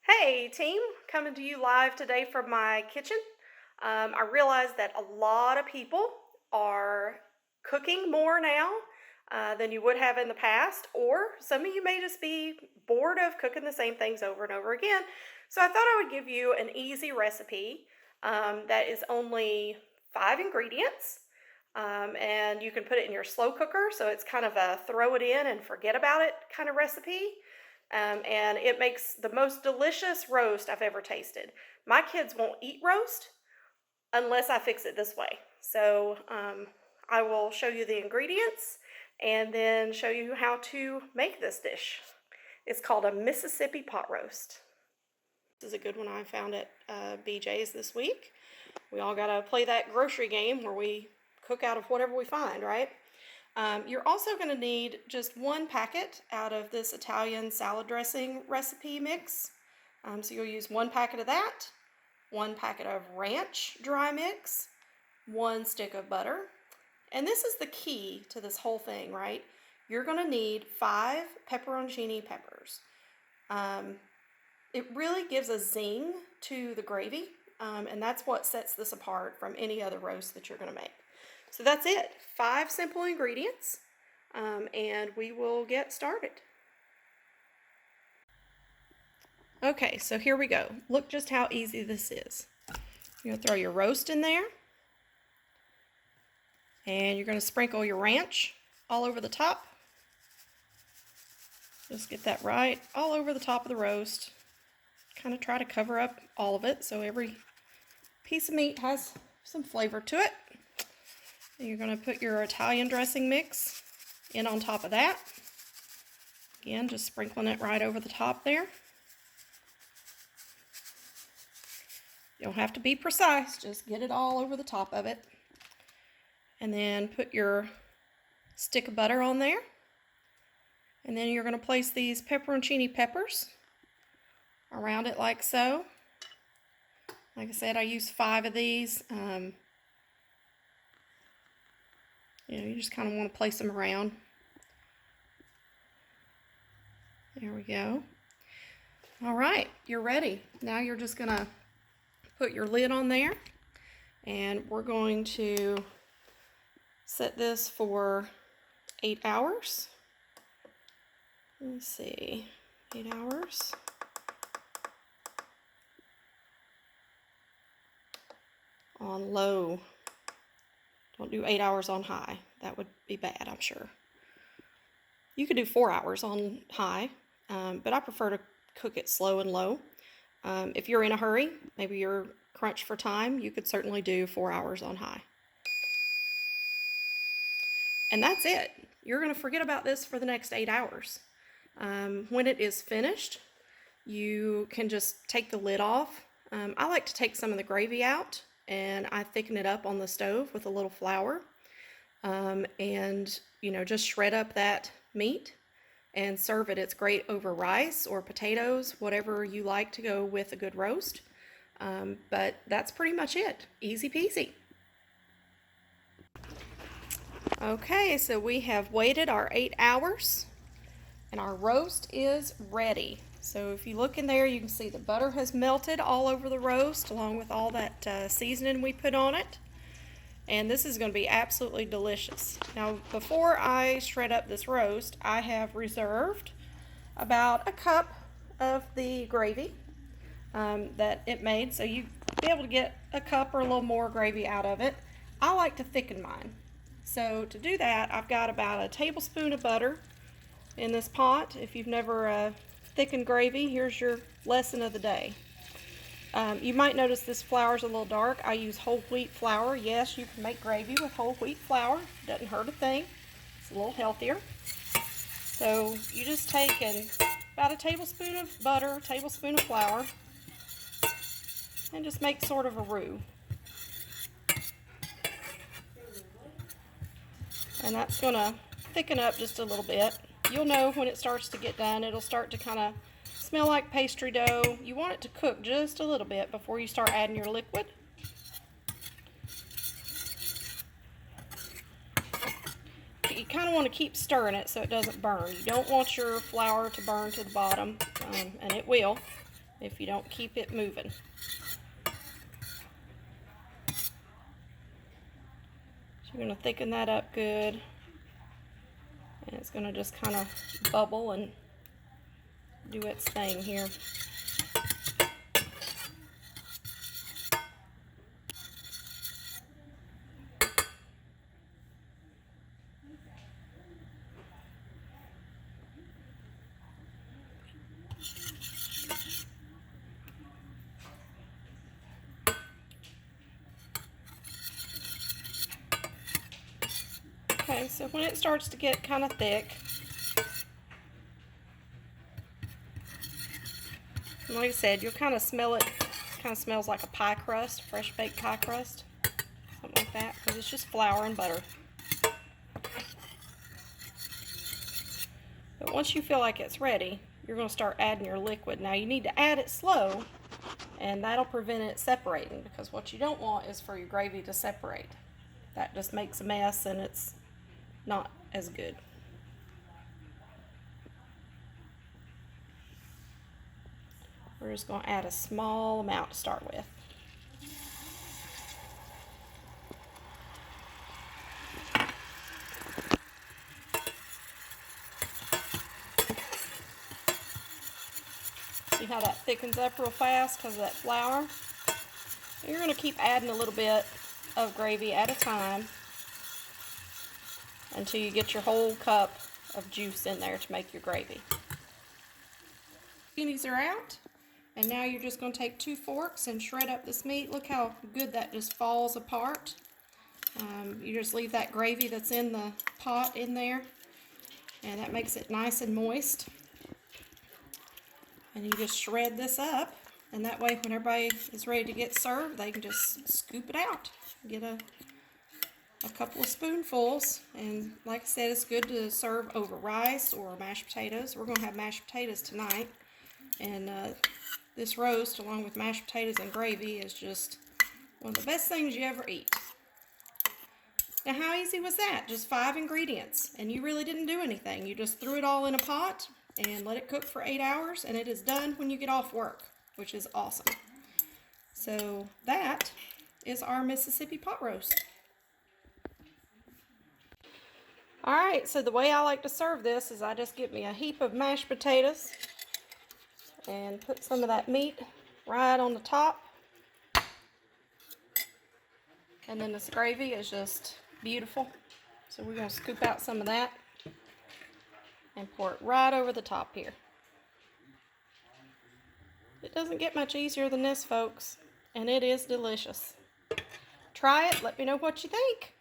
Hey team, coming to you live today from my kitchen. I realize that a lot of people are cooking more now than you would have in the past, or some of you may just be bored of cooking the same things over and over again. So I thought I would give you an easy recipe that is only 5 ingredients. And you can put it in your slow cooker, so it's kind of a throw it in and forget about it kind of recipe. And it makes the most delicious roast I've ever tasted. My kids won't eat roast unless I fix it this way. So I will show you the ingredients and then show you how to make this dish. It's called a Mississippi pot roast. This is a good one I found at BJ's this week. We all gotta play that grocery game where we cook out of whatever we find, right? You're also going to need just one packet out of this Italian salad dressing recipe mix. So you'll use one packet of that, one packet of ranch dry mix, one stick of butter. And this is the key to this whole thing, right? You're going to need 5 pepperoncini peppers. It really gives a zing to the gravy, and that's what sets this apart from any other roast that you're going to make. So that's it, 5 simple ingredients, and we will get started. Okay, so here we go. Look just how easy this is. You're gonna throw your roast in there, and you're gonna sprinkle your ranch all over the top. Just get that right all over the top of the roast. Kind of try to cover up all of it so every piece of meat has some flavor to it. You're going to put your Italian dressing mix in on top of that. Again, just sprinkling it right over the top there. You don't have to be precise, just get it all over the top of it. And then put your stick of butter on there. And then you're going to place these pepperoncini peppers around it like so. Like I said, I use 5 of these. You just kind of want to place them around. There we go. All right, you're ready. Now you're just going to put your lid on there, and we're going to set this for 8 hours. Let's see, 8 hours. On low. Don't do 8 hours on high. That would be bad, I'm sure. You could do 4 hours on high, but I prefer to cook it slow and low. If you're in a hurry, maybe you're crunched for time, you could certainly do 4 hours on high. And that's it. You're going to forget about this for the next 8 hours. When it is finished, you can just take the lid off. I like to take some of the gravy out, and I thicken it up on the stove with a little flour, and just shred up that meat and serve it. It's great over rice or potatoes, whatever you like to go with a good roast. But that's pretty much it. Easy peasy. Okay, so we have waited our 8 hours and our roast is ready. So if you look in there, you can see the butter has melted all over the roast along with all that seasoning we put on it. And this is going to be absolutely delicious. Now, before I shred up this roast, I have reserved about a cup of the gravy that it made. So you'll be able to get a cup or a little more gravy out of it. I like to thicken mine. So to do that, I've got about a tablespoon of butter in this pot. If you've never thickened gravy, here's your lesson of the day. You might notice this flour is a little dark. I use whole wheat flour. Yes, you can make gravy with whole wheat flour. Doesn't hurt a thing. It's a little healthier. So you just take about a tablespoon of butter, a tablespoon of flour, and just make sort of a roux. And that's going to thicken up just a little bit. You'll know when it starts to get done. It'll start to kind of smell like pastry dough. You want it to cook just a little bit before you start adding your liquid. But you kind of want to keep stirring it so it doesn't burn. You don't want your flour to burn to the bottom, and it will if you don't keep it moving. So you're going to thicken that up good. And it's going to just kind of bubble and do its thing here. Okay, so when it starts to get kind of thick, like I said, you'll kind of smell it. Kind of smells like a pie crust, fresh baked pie crust, something like that, because it's just flour and butter. But once you feel like it's ready, you're going to start adding your liquid. Now you need to add it slow, and that'll prevent it separating, because what you don't want is for your gravy to separate. That just makes a mess and it's not as good. We're just going to add a small amount to start with. See how that thickens up real fast because of that flour? You're going to keep adding a little bit of gravy at a time until you get your whole cup of juice in there to make your gravy. Zucchinis are out, and now you're just going to take 2 forks and shred up this meat. Look how good that just falls apart. You just leave that gravy that's in the pot in there, and that makes it nice and moist. And you just shred this up, and that way when everybody is ready to get served, they can just scoop it out. Get a couple of spoonfuls, and like I said, it's good to serve over rice or mashed potatoes. We're going to have mashed potatoes tonight, and this roast along with mashed potatoes and gravy is just one of the best things you ever eat. Now how easy was that? Just 5 ingredients, and you really didn't do anything. You just threw it all in a pot and let it cook for 8 hours, and it is done when you get off work, which is awesome. So that is our Mississippi pot roast. Alright, so the way I like to serve this is I just get me a heap of mashed potatoes and put some of that meat right on the top. And then this gravy is just beautiful. So we're going to scoop out some of that and pour it right over the top here. It doesn't get much easier than this, folks, and it is delicious. Try it, let me know what you think.